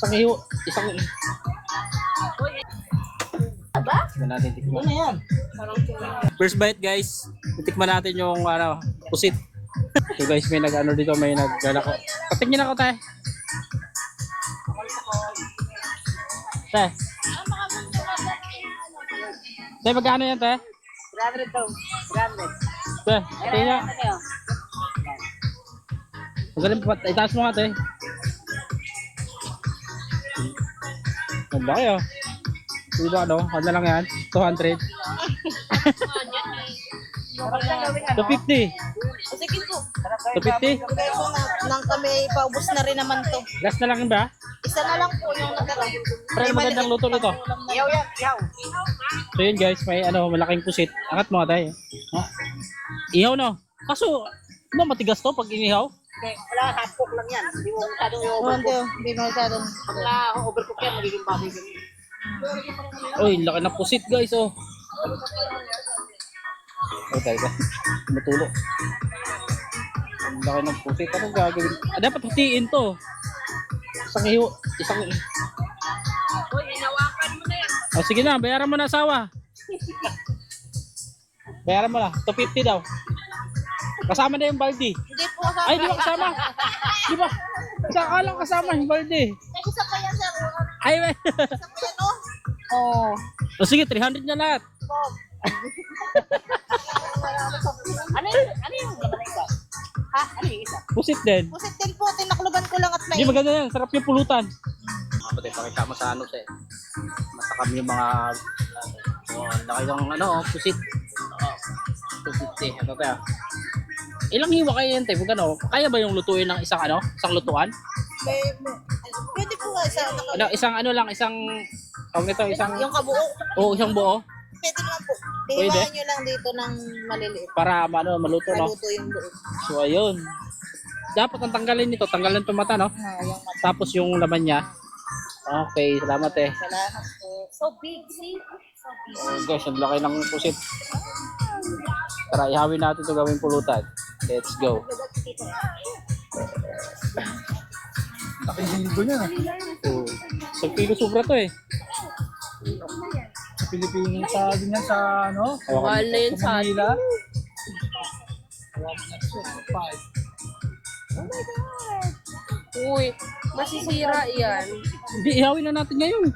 Isang Aba? natin tikman. Ano yan? First bite guys. Tikman natin yung pusit. So guys, may nag-ano dito, may naglalako. Patingin ako tayo. Te. Te, magkano yan te? 300 daw. 300. Te, tingin nga. Magaling pa, itaas mo nga te. Ang laki oh. Diba ano? Ano lang yan? 200. 250. Sige po. 250. Peso nang kami paubos na rin naman to. Last na lang ba? Isa na lang po yung natira. Pero magandang luto nito. Iyaw yan, iyaw. So yun guys, may malaking pusit. Angat mo tayo. Ha? Ihaw no? Kaso, matigas to pag inihaw? Okay, wala, half cook lang yan. Hindi mo masyadong i-overcook. Hindi mo masyadong. Pag na-overcook yan, magiging baboy ganyan. Uy, laki ng pusit guys oh. Oh tayo ba? Matulo. Ang laki ng pusit. Anong gagawin? Dapat hatiin to. Isang Uy, inawakan mo na yan. Oh, sige na, bayaran mo na asawa. Bayaran mo na, 250 daw. Kasama na yung balde. Hindi po kasama. Ay, di ba kasama? Di ba? Saka lang kasama yung balde. Ay, isa pa yan, sir. Ay, may. Isa pa yan, oh. Oh. O sige, 300 na lahat. Bob. Ano yung laman na isa? Ha? Ano yung isa? Pusit din. Pusit din po, tinakluban ko lang at may... Hindi, maganda yan. Sarap yung pulutan. Mga pati, pakita mo sa eh. Matakam yung mga... laki ng pusit. 250. Ito tayo. Ilang hiwa kayo yan, te? Kaya ba yung lutuin ng isang lutuan? Pwede po nga isa. Isang Yung kabuo. Oo, isang buo. Pwede naman po. Pwede? Hiwain nyo lang dito ng maliliit. Para maluto, no? Maluto yung buo. So, ayun. Dapat ang tanggalin nito. Tanggalin itong mata, no? Yung mata. Tapos yung laman niya. Okay, salamat eh. Salamat po. So big, see? So big. Oh, guys, ang laki ng pusit. Tara, ihawin natin ito gawing pulutan. Let's go. Laki ng linggo niya. So, isang kilo sobra to eh. Sa Pilipinas, sa ganyan sa ano? Hawakan mo. Sa Manila. Uy, masisira yan. Hindi, ihawin na natin ngayon.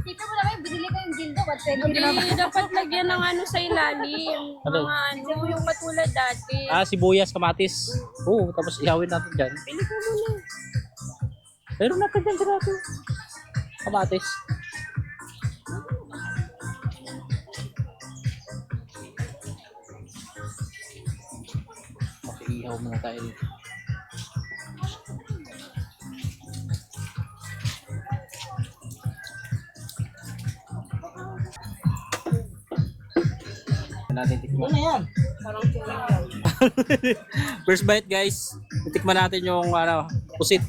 Dito mo na kayo, binili ko yung dildo. Hindi, dapat lagyan ng sa ilalim. Ano? Mga yung katulad dati. Sibuyas, kamatis. Oo, tapos ihawin natin dyan. Pili ko muna. Meron natin dyan dito. Kamatis. Ihaw muna tayo dito. Natin tikman. Ano yan? Parang yan. First bite guys. Tikman natin yung pusit.